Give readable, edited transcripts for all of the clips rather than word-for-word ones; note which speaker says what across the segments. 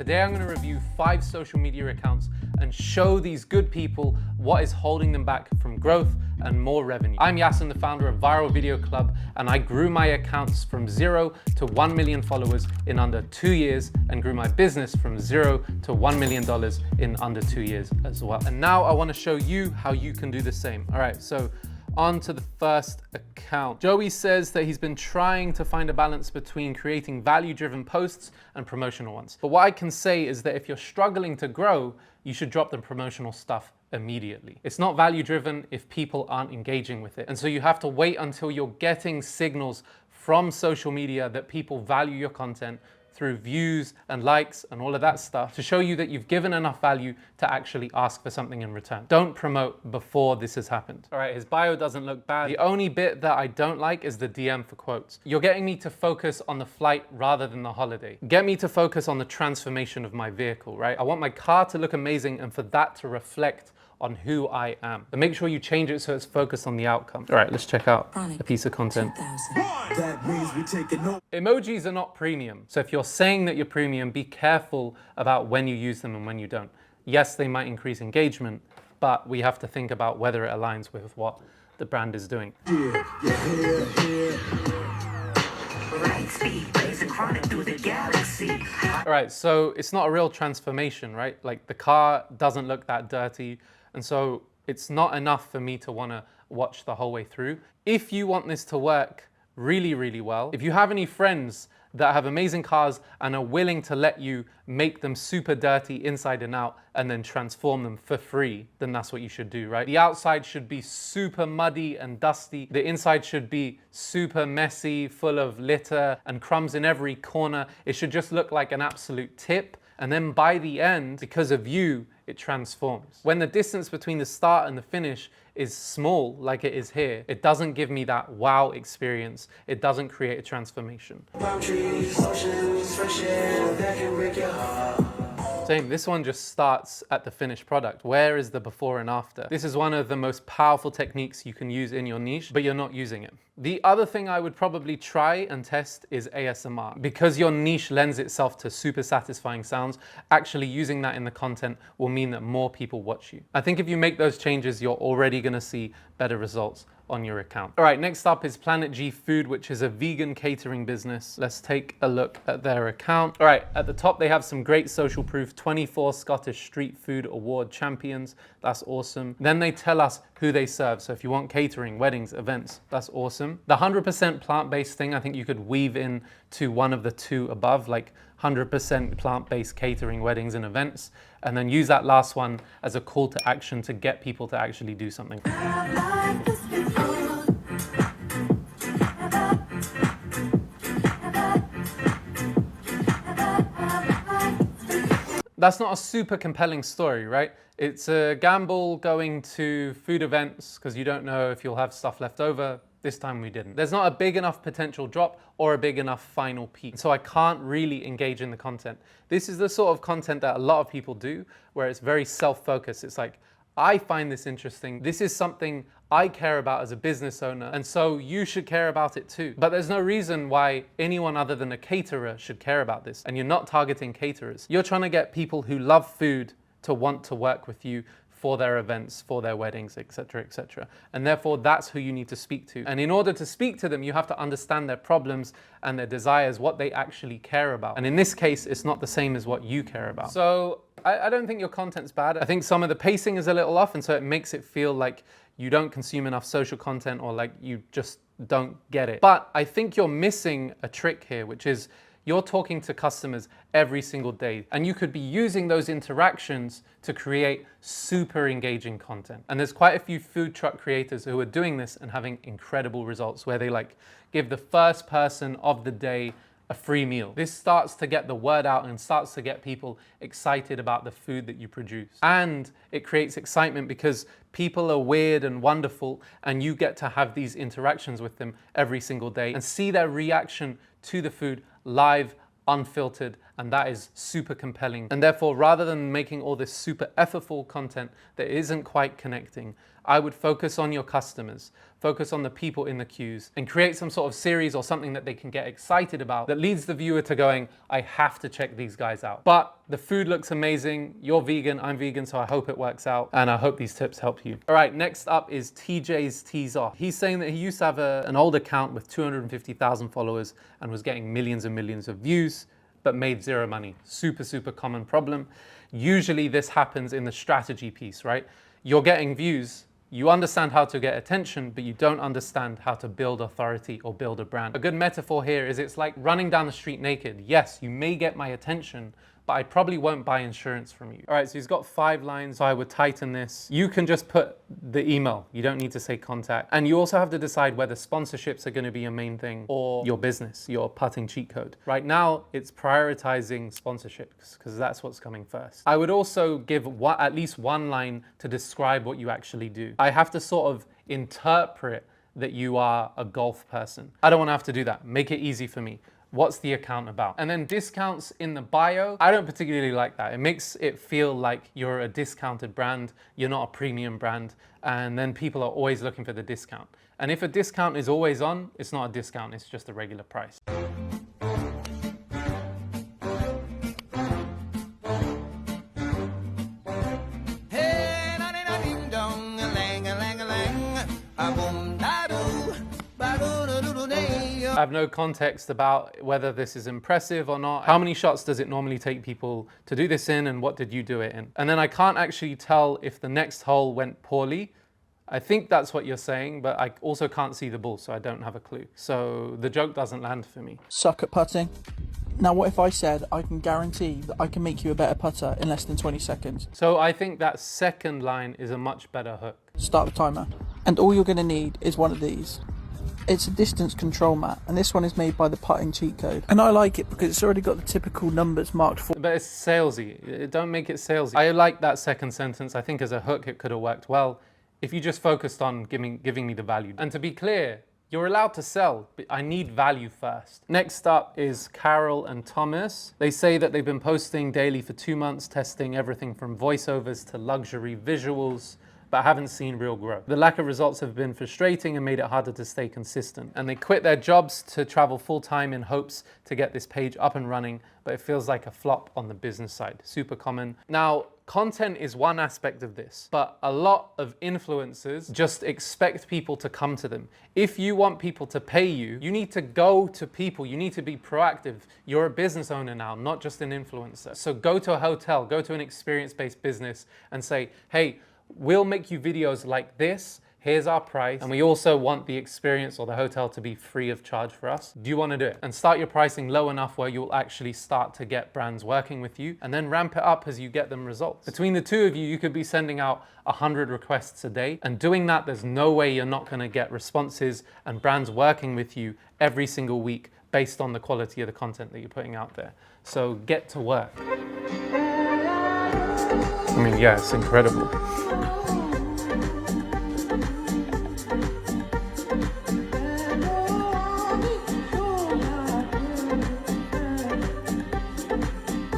Speaker 1: Today I'm going to review 5 social media accounts and show these good people what is holding them back from growth and more revenue. I'm Yousef, the founder of Viral Video Club, and I grew my accounts from 0 to 1 million followers in under 2 years and grew my business from 0 to $1 million in under 2 years as well. And now I want to show you how you can do the same. All right, so on to the first account. Joey says that he's been trying to find a balance between creating value-driven posts and promotional ones. But what I can say is that if you're struggling to grow, you should drop the promotional stuff immediately. It's not value-driven if people aren't engaging with it. And so you have to wait until you're getting signals from social media that people value your content through views and likes and all of that stuff to show you that you've given enough value to actually ask for something in return. Don't promote before this has happened. All right, his bio doesn't look bad. The only bit that I don't like is the DM for quotes. You're getting me to focus on the flight rather than the holiday. Get me to focus on the transformation of my vehicle, right? I want my car to look amazing and for that to reflect on who I am. But make sure you change it so it's focused on the outcome. All right, let's check out a piece of content.
Speaker 2: That means we take it.
Speaker 1: Emojis are not premium. So if you're saying that you're premium, be careful about when you use them and when you don't. Yes, they might increase engagement, but we have to think about whether it aligns with what the brand is doing. All right, so it's not a real transformation, right? Like the car doesn't look that dirty. And so it's not enough for me to want to watch the whole way through. If you want this to work really, really well, if you have any friends that have amazing cars and are willing to let you make them super dirty inside and out and then transform them for free, then that's what you should do, right? The outside should be super muddy and dusty. The inside should be super messy, full of litter and crumbs in every corner. It should just look like an absolute tip. And then by the end, because of you, it transforms. When the distance between the start and the finish is small, like it is here, it doesn't give me that wow experience. It doesn't create a transformation. Same, this one just starts at the finished product. Where is the before and after? This is one of the most powerful techniques you can use in your niche, but you're not using it. The other thing I would probably try and test is ASMR. Because your niche lends itself to super satisfying sounds, actually using that in the content will mean that more people watch you. I think if you make those changes, you're already gonna see better results on your account. All right, next up is Planet G Food, which is a vegan catering business. Let's take a look at their account. All right, at the top, they have some great social proof, 24 Scottish Street Food Award champions. That's awesome. Then they tell us who they serve. So if you want catering, weddings, events, that's awesome. The 100% plant-based thing, I think you could weave in to one of the two above, like 100% plant-based catering, weddings, and events, and then use that last one as a call to action to get people to actually do something. That's not a super compelling story, right? It's a gamble going to food events because you don't know if you'll have stuff left over. This time we didn't. There's not a big enough potential drop or a big enough final peak. So I can't really engage in the content. This is the sort of content that a lot of people do where it's very self-focused. It's like, I find this interesting. This is something I care about as a business owner, and so you should care about it too. But there's no reason why anyone other than a caterer should care about this, and you're not targeting caterers. You're trying to get people who love food to want to work with you for their events, for their weddings, etc., etc. And therefore, that's who you need to speak to. And in order to speak to them, you have to understand their problems and their desires, what they actually care about. And in this case, it's not the same as what you care about. So I don't think your content's bad. I think some of the pacing is a little off, and so it makes it feel like you don't consume enough social content or like you just don't get it. But I think you're missing a trick here, which is you're talking to customers every single day, and you could be using those interactions to create super engaging content. And there's quite a few food truck creators who are doing this and having incredible results where they like give the first person of the day a free meal. This starts to get the word out and starts to get people excited about the food that you produce. And it creates excitement because people are weird and wonderful, and you get to have these interactions with them every single day and see their reaction to the food live, unfiltered, and that is super compelling. And therefore, rather than making all this super effortful content that isn't quite connecting, I would focus on your customers, focus on the people in the queues, and create some sort of series or something that they can get excited about that leads the viewer to going, I have to check these guys out. But the food looks amazing. You're vegan, I'm vegan, so I hope it works out. And I hope these tips help you. All right, next up is TJ's Tease Off. He's saying that he used to have an old account with 250,000 followers and was getting millions and millions of views, but made zero money. Super, super common problem. Usually this happens in the strategy piece, right? You're getting views, you understand how to get attention, but you don't understand how to build authority or build a brand. A good metaphor here is it's like running down the street naked. Yes, you may get my attention, but I probably won't buy insurance from you. All right, so he's got 5 lines, so I would tighten this. You can just put the email. You don't need to say contact. And you also have to decide whether sponsorships are gonna be your main thing or your business, your putting cheat code. Right now, it's prioritizing sponsorships because that's what's coming first. I would also give at least 1 line to describe what you actually do. I have to sort of interpret that you are a golf person. I don't wanna have to do that. Make it easy for me. What's the account about? And then discounts in the bio. I don't particularly like that. It makes it feel like you're a discounted brand, you're not a premium brand, and then people are always looking for the discount. And if a discount is always on, it's not a discount, it's just a regular price. I have no context about whether this is impressive or not. How many shots does it normally take people to do this in, and what did you do it in? And then I can't actually tell if the next hole went poorly. I think that's what you're saying, but I also can't see the ball, so I don't have a clue. So the joke doesn't land for me.
Speaker 3: Suck at putting. Now what if I said I can guarantee that I can make you a better putter in less than 20 seconds?
Speaker 1: So I think that second line is a much better hook.
Speaker 3: Start the timer. And all you're going to need is one of these. It's a distance control mat, and this one is made by the putting cheat code. And I like it because it's already got the typical numbers marked for.
Speaker 1: But it's salesy. Don't make it salesy. I like that second sentence. I think as a hook it could have worked well if you just focused on giving me the value. And to be clear, you're allowed to sell, but I need value first. Next up is Carol and Thomas. They say that they've been posting daily for 2 months, testing everything from voiceovers to luxury visuals, but haven't seen real growth. The lack of results have been frustrating and made it harder to stay consistent. And they quit their jobs to travel full-time in hopes to get this page up and running, but it feels like a flop on the business side. Super common. Now, content is one aspect of this, but a lot of influencers just expect people to come to them. If you want people to pay you, you need to go to people. You need to be proactive. You're a business owner now, not just an influencer. So go to a hotel, go to an experience-based business and say, hey, we'll make you videos like this. Here's our price. And we also want the experience or the hotel to be free of charge for us. Do you want to do it? And start your pricing low enough where you'll actually start to get brands working with you, and then ramp it up as you get them results. Between the two of you, you could be sending out 100 requests a day. And doing that, there's no way you're not going to get responses and brands working with you every single week based on the quality of the content that you're putting out there. So get to work. I mean, yeah, it's incredible.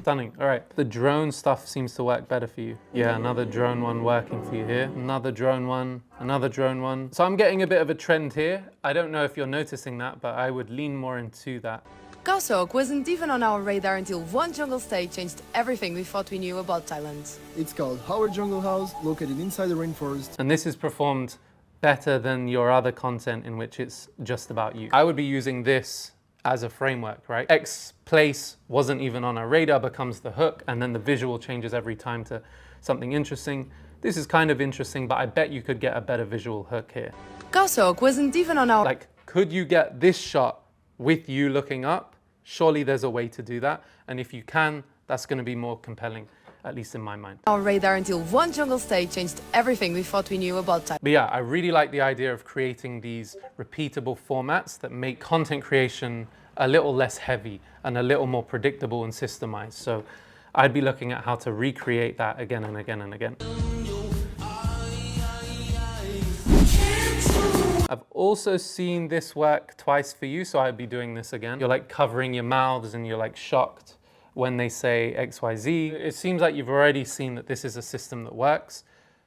Speaker 1: Stunning. All right, the drone stuff seems to work better for you. Yeah, another drone one working for you here. Another drone one, another drone one. So I'm getting a bit of a trend here. I don't know if you're noticing that, but I would lean more into that.
Speaker 4: Goshawk wasn't even on our radar until one jungle stay changed everything we thought we knew about Thailand.
Speaker 5: It's called Howard Jungle House, located inside the rainforest.
Speaker 1: And this is performed better than your other content in which it's just about you. I would be using this as a framework, right? X place wasn't even on our radar becomes the hook, and then the visual changes every time to something interesting. This is kind of interesting, but I bet you could get a better visual hook here.
Speaker 4: Goshawk wasn't even on our...
Speaker 1: Like, could you get this shot with you looking up? Surely there's a way to do that. And if you can, that's going to be more compelling, at least in my mind.
Speaker 4: Our radar until one jungle stay changed everything we thought we knew about Thailand.
Speaker 1: But yeah, I really like the idea of creating these repeatable formats that make content creation a little less heavy and a little more predictable and systemized. So I'd be looking at how to recreate that again and again and again. I've also seen this work twice for you, so I'd be doing this again. You're like covering your mouths and you're like shocked when they say XYZ. It seems like you've already seen that this is a system that works.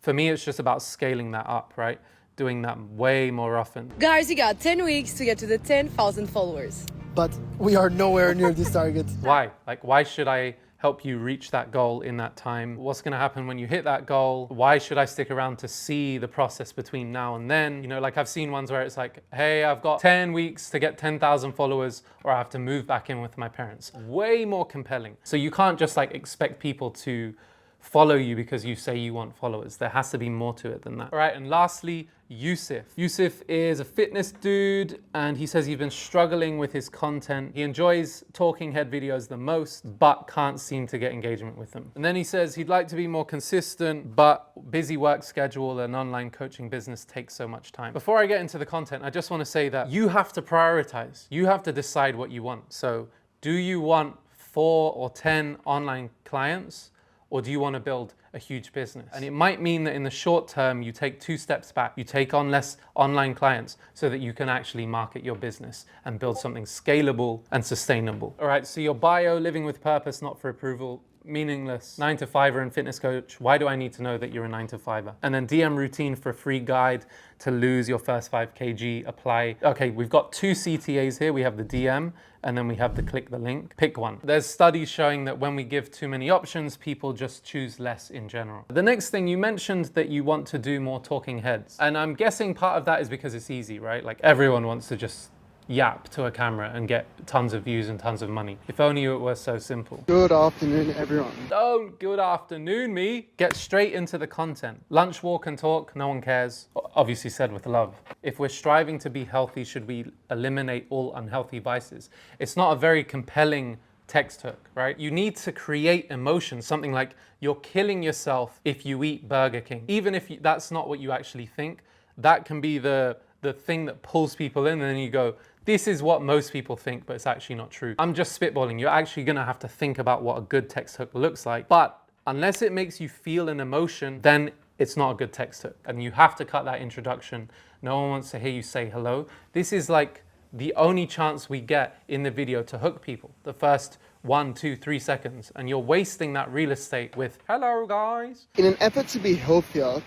Speaker 1: For me, it's just about scaling that up, right? Doing that way more often.
Speaker 4: Guys, you got 10 weeks to get to the 10,000 followers.
Speaker 5: But we are nowhere near this target.
Speaker 1: Why? Like, why should I help you reach that goal in that time? What's going to happen when you hit that goal? Why should I stick around to see the process between now and then? You know, like I've seen ones where it's like, hey, I've got 10 weeks to get 10,000 followers, or I have to move back in with my parents. Way more compelling. So you can't just like expect people to follow you because you say you want followers. There has to be more to it than that. All right, and lastly, Yousef. Yousef is a fitness dude, and he says he's been struggling with his content. He enjoys talking head videos the most, but can't seem to get engagement with them. And then he says he'd like to be more consistent, but busy work schedule and online coaching business takes so much time. Before I get into the content, I just want to say that you have to prioritize. You have to decide what you want. So do you want 4 or 10 online clients? Or do you want to build a huge business? And it might mean that in the short term, you take 2 steps back. You take on less online clients so that you can actually market your business and build something scalable and sustainable. All right, so your bio, living with purpose, not for approval, meaningless, 9-to-5er and fitness coach. Why do I need to know that you're a 9-to-5er? And then DM routine for a free guide to lose your first 5 kg, apply. Okay, we've got 2 CTAs here. We have the DM and then we have the click the link. Pick one. There's studies showing that when we give too many options, people just choose less in general. The next thing, you mentioned that you want to do more talking heads. And I'm guessing part of that is because it's easy, right? Like everyone wants to just yap to a camera and get tons of views and tons of money. If only it were so simple.
Speaker 5: Good afternoon, everyone.
Speaker 1: Don't good afternoon me. Get straight into the content. Lunch, walk and talk, no one cares. Obviously said with love. If we're striving to be healthy, should we eliminate all unhealthy vices? It's not a very compelling text hook, right? You need to create emotion, something like you're killing yourself if you eat Burger King. Even if that's not what you actually think, that can be the thing that pulls people in, and then you go, this is what most people think, but it's actually not true. I'm just spitballing. You're actually gonna have to think about what a good text hook looks like. But unless it makes you feel an emotion, then it's not a good text hook. And you have to cut that introduction. No one wants to hear you say hello. This is like the only chance we get in the video to hook people. The first 1, 2, 3 seconds. And you're wasting that real estate with, hello guys.
Speaker 5: In an effort to be healthier,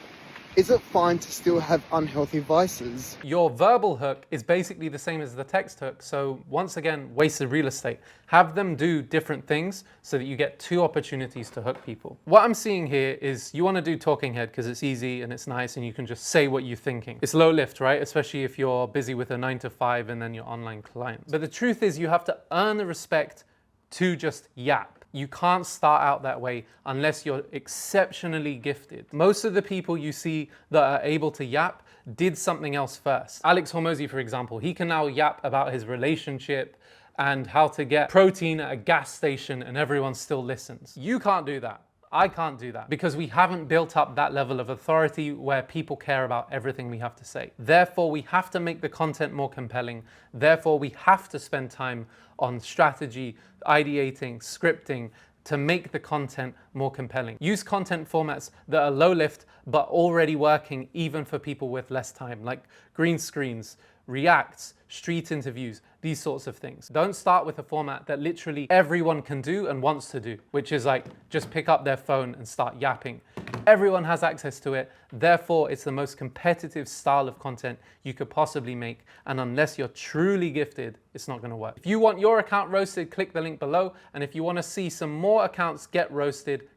Speaker 5: is it fine to still have unhealthy vices?
Speaker 1: Your verbal hook is basically the same as the text hook. So once again, wasted real estate. Have them do different things so that you get 2 opportunities to hook people. What I'm seeing here is you want to do talking head because it's easy and it's nice and you can just say what you're thinking. It's low lift, right? Especially if you're busy with a 9-to-5 and then your online clients. But the truth is you have to earn the respect to just yap. You can't start out that way unless you're exceptionally gifted. Most of the people you see that are able to yap did something else first. Alex Hormozy, for example, he can now yap about his relationship and how to get protein at a gas station and everyone still listens. You can't do that. I can't do that because we haven't built up that level of authority where people care about everything we have to say. Therefore, we have to make the content more compelling. Therefore, we have to spend time on strategy, ideating, scripting to make the content more compelling. Use content formats that are low lift but already working even for people with less time, like green screens, reacts, street interviews, these sorts of things. Don't start with a format that literally everyone can do and wants to do, which is like just pick up their phone and start yapping. Everyone has access to it, therefore it's the most competitive style of content you could possibly make, and unless you're truly gifted, it's not gonna work. If you want your account roasted, click the link below, and if you wanna see some more accounts get roasted,